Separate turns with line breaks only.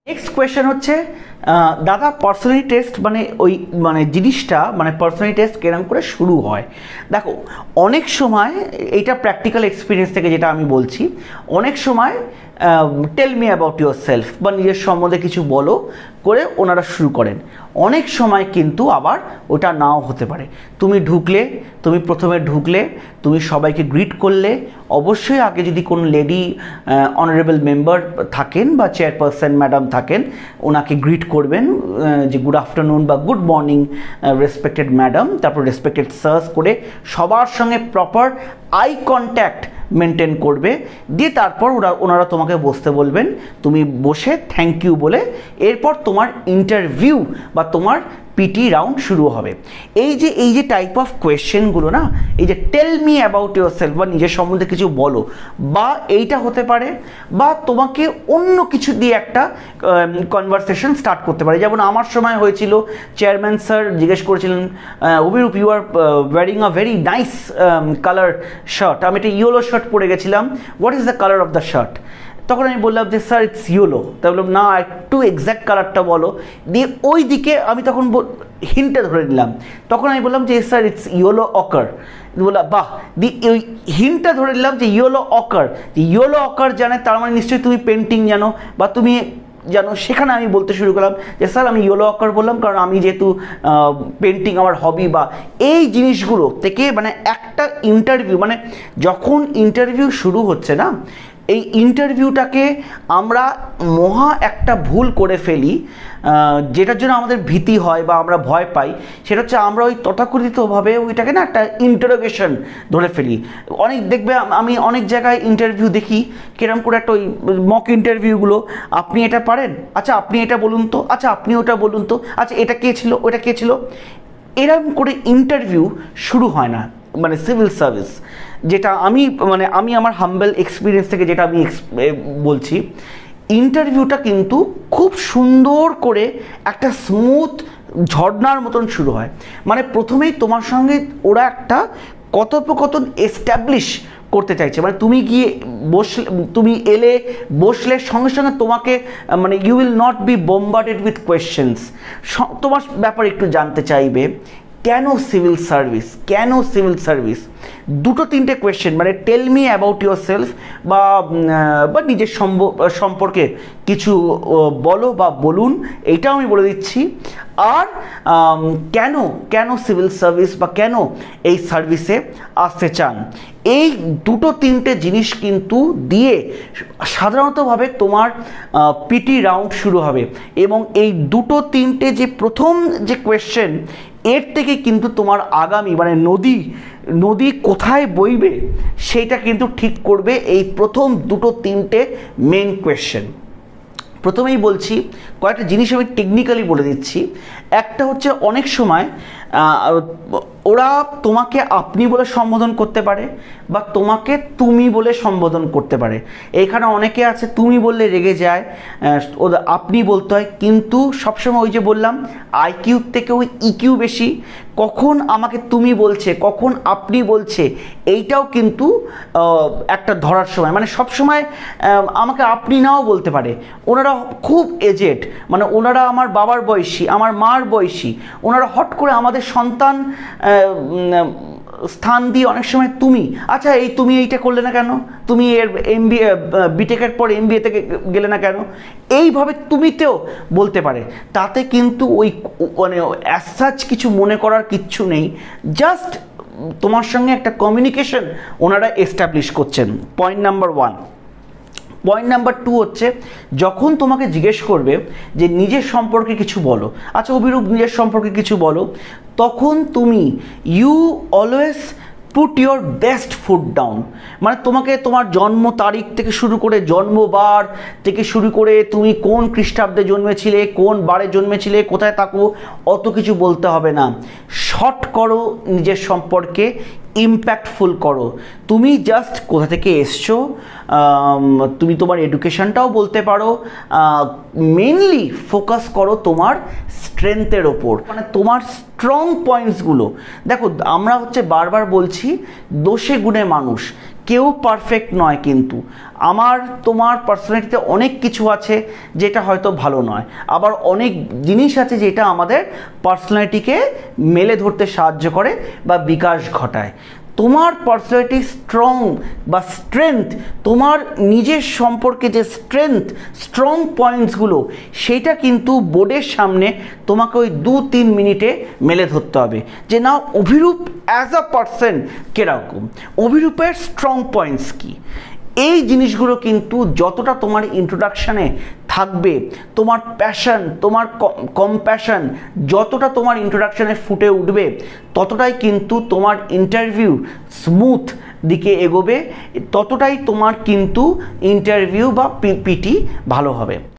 Next question হচ্ছে দাদা personality test মানে ওই মানে জিনিসটা মানে পার্সোনালিটি টেস্ট কেরম করে শুরু হয়। দেখো অনেক সময় এইটা প্র্যাকটিক্যাল এক্সপিরিয়েন্স থেকে যেটা আমি বলছি, অনেক সময় tell me about yourself বা নিজের সম্বন্ধে কিছু বলো করে ওনারা শুরু করেন। অনেক সময় কিন্তু আবার ওটা নাও হতে পারে। তুমি প্রথমে ঢুকলে তুমি সবাইকে গ্রিট করলে, অবশ্যই আগে যদি কোনো লেডি অনারেবল মেম্বার থাকেন বা চেয়ারপারসন ম্যাডাম থাকেন ওনাকে গ্রিট করবেন যে গুড আফটারনুন বা গুড মর্নিং রেসপেক্টেড ম্যাডাম, তারপর রেসপেক্টেড স্যার্স করে সবার সঙ্গে প্রপার আই কন্ট্যাক্ট মেনটেন করবে, দিয়ে তারপর ওনারা তোমাকে বসতে বলবেন, তুমি বসে থ্যাংক ইউ বলে এরপর তোমার ইন্টারভিউ বা তোমার পিটি রাউন্ড শুরু হবে। এই যে টাইপ অফ কোয়েশ্চেনগুলো না, এই যে tell me about yourself বা নিজের সম্বন্ধে কিছু বলো, বা এইটা হতে পারে বা তোমাকে অন্য কিছু দিয়ে একটা কনভারসেশন স্টার্ট করতে পারে। যেমন আমার সময় হয়েছিল, চেয়ারম্যান স্যার জিজ্ঞেস করেছিলেন Abhirup you are wearing a very nice colour shirt. আমি একটা ইয়েলো শার্ট পরে গেছিলাম, what is the colour of the shirt? তখন আমি বললাম যে স্যার ইটস ইয়েলো। তাই বললাম না একটু এক্স্যাক্ট কালারটা বলো, দিয়ে ওই দিকে আমি তখন হিন্টটা ধরে নিলাম। তখন আমি বললাম যে স্যার ইটস ইয়েলো অকার। বললাম বাহ, দি ওই হিন্টটা ধরে নিলাম যে ইয়েলো অকার, ইয়েলো অকার জানে তার মানে নিশ্চয়ই তুমি পেন্টিং জানো বা তুমি জানো। সেখানে আমি বলতে শুরু করলাম যে স্যার আমি ইয়েলো অকার বললাম কারণ আমি যেহেতু পেন্টিং আমার হবি, বা এই জিনিসগুলো থেকে মানে একটা ইন্টারভিউ মানে যখন ইন্টারভিউ শুরু হচ্ছে না, এই ইন্টারভিউটাকে আমরা মহা একটা ভুল করে ফেলি, যেটার জন্য আমাদের ভীতি হয় বা আমরা ভয় পাই। সেটা হচ্ছে আমরা ওই তথাকথিতভাবে ওইটাকে না একটা ইন্টারোগেশন ধরে ফেলি। দেখবে আমি অনেক জায়গায় ইন্টারভিউ দেখি কিরম করে একটা ওই মক ইন্টারভিউগুলো, আপনি এটা পারেন, আচ্ছা আপনি এটা বলুন তো, আচ্ছা আপনি ওটা বলুন তো, আচ্ছা এটা কে ছিল, ওটা কে ছিল। এরকম করে ইন্টারভিউ শুরু হয় না মানে সিভিল সার্ভিস। যেটা আমি আমার হাম্বল এক্সপিরিয়েন্স থেকে যেটা আমি বলছি, ইন্টারভিউটা কিন্তু খুব সুন্দর করে একটা স্মুথ ঝর্ণার মতন শুরু হয়। মানে প্রথমেই তোমার সঙ্গে ওরা একটা কথোপকথন এস্টাবলিশ করতে চাইছে। মানে তুমি এলে বসলে সঙ্গে সঙ্গে তোমাকে মানে you will not be bombarded with questions. তোমার ব্যাপারে একটু জানতে চাইবে, কেন সিভিল সার্ভিস, দুটো তিনটে কোয়েশ্চেন মানে tell me about yourself বা নিজের সম্পর্কে কিছু বলো বা বলুন, এইটাও আমি বলে দিচ্ছি। আর কেন সিভিল সার্ভিস বা কেন এই সার্ভিসে আসতে চান, এই দুটো তিনটে জিনিস কিন্তু দিয়ে সাধারণতভাবে তোমার পিটি রাউন্ড শুরু হবে। এবং এই দুটো তিনটে যে প্রথম যে কোয়েশ্চেন, এর থেকে কিন্তু তোমার আগামী মানে নদী কোথায় বইবে সেইটা কিন্তু ঠিক করবে এই প্রথম দুটো তিনটে মেন কোয়েশ্চেন। প্রথমেই বলছি কয়েকটা জিনিস আমি টেকনিক্যালি বলে দিচ্ছি। একটা হচ্ছে অনেক সময় ওরা তোমাকে আপনি বলে সম্বোধন করতে পারে বা তোমাকে তুমি বলে সম্বোধন করতে পারে। এখানে অনেকে আছে তুমি বললে রেগে যায়, ওদের আপনি বলতে হয়। কিন্তু সবসময় ওই যে বললাম আইকিউ থেকে ওই ইকিউ বেশি, কখন আমাকে তুমি বলছে কখন আপনি বলছে এইটাও কিন্তু একটা ধরার সময়। মানে সবসময় আমাকে আপনি নাও বলতে পারে। ওনারা খুব এজেড, মানে ওনারা আমার বাবার বয়সী, আমার মার বয়সী, ওনারা হট করে আমাদের সন্তান স্থান দিয়ে অনেক সময় তুমি, আচ্ছা তুমি এইটা করলে না কেন, তুমি এর MBA বিটেকের পর MBA থেকে গেলে না কেন, এইভাবে তুমিতেও বলতে পারে। তাতে কিন্তু ওই মানে অ্যাজ সাচ কিছু মনে করার কিচ্ছু নেই, জাস্ট তোমার সঙ্গে একটা কমিউনিকেশন ওনারা এস্টাবলিশ করছেন। Point number 1। পয়েন্ট নাম্বার 2 হচ্ছে যখন তোমাকে জিজ্ঞেস করবে যে নিজের সম্পর্কে কিছু বলো, আচ্ছা অভিরূপ নিজের সম্পর্কে কিছু বলো, তখন তুমি you always put your best foot down. মানে তোমাকে তোমার জন্ম তারিখ থেকে শুরু করে জন্মবার থেকে শুরু করে তুমি কোন খ্রিস্টাব্দে জন্মেছিলে, কোন বারে জন্মেছিলে, কোথায় থাকো, অত কিছু বলতে হবে না। শর্ট করো নিজের সম্পর্কে, ইম্প্যাক্টফুল করো। তুমি জাস্ট কোথা থেকে এসছো, তুমি তোমার এডুকেশনটাও বলতে পারো। মেনলি ফোকাস করো তোমার স্ট্রেংথের ওপর, মানে তোমার স্ট্রং পয়েন্টসগুলো। দেখো আমরা বারবার বলছি দোষে গুণে মানুষ, কেউ পারফেক্ট নয়, কিন্তু আমার তোমার পার্সোনালিটিতে অনেক কিছু আছে যেটা হয়তো ভালো নয়, আবার অনেক জিনিস আছে যেটা আমাদের পার্সোনালিটিকে মেলে ধরতে সাহায্য করে বা বিকাশ ঘটায়। তোমার পার্সোনালিটি স্ট্রং বা স্ট্রেংথ, তোমার নিজের সম্পর্কে যে স্ট্রং পয়েন্টসগুলো, সেইটা কিন্তু বোর্ডের সামনে তোমাকে ওই 2-3 মিনিটে মেলে ধরতে হবে যে না, অভিরূপ অ্যাজ আ পার্সন কীরকম, অভিরূপের স্ট্রং পয়েন্টস কী। এই জিনিসগুলো কিন্তু যতটা তোমার ইন্ট্রোডাকশানে থাকবে, তোমার প্যাশন, তোমার কম্প্যাশন যতটা তোমার ইন্ট্রোডাকশানে ফুটে উঠবে, ততটাই কিন্তু তোমার ইন্টারভিউ স্মুথ দিকে এগোবে, ততটাই তোমার কিন্তু ইন্টারভিউ বা পিটি ভালো হবে।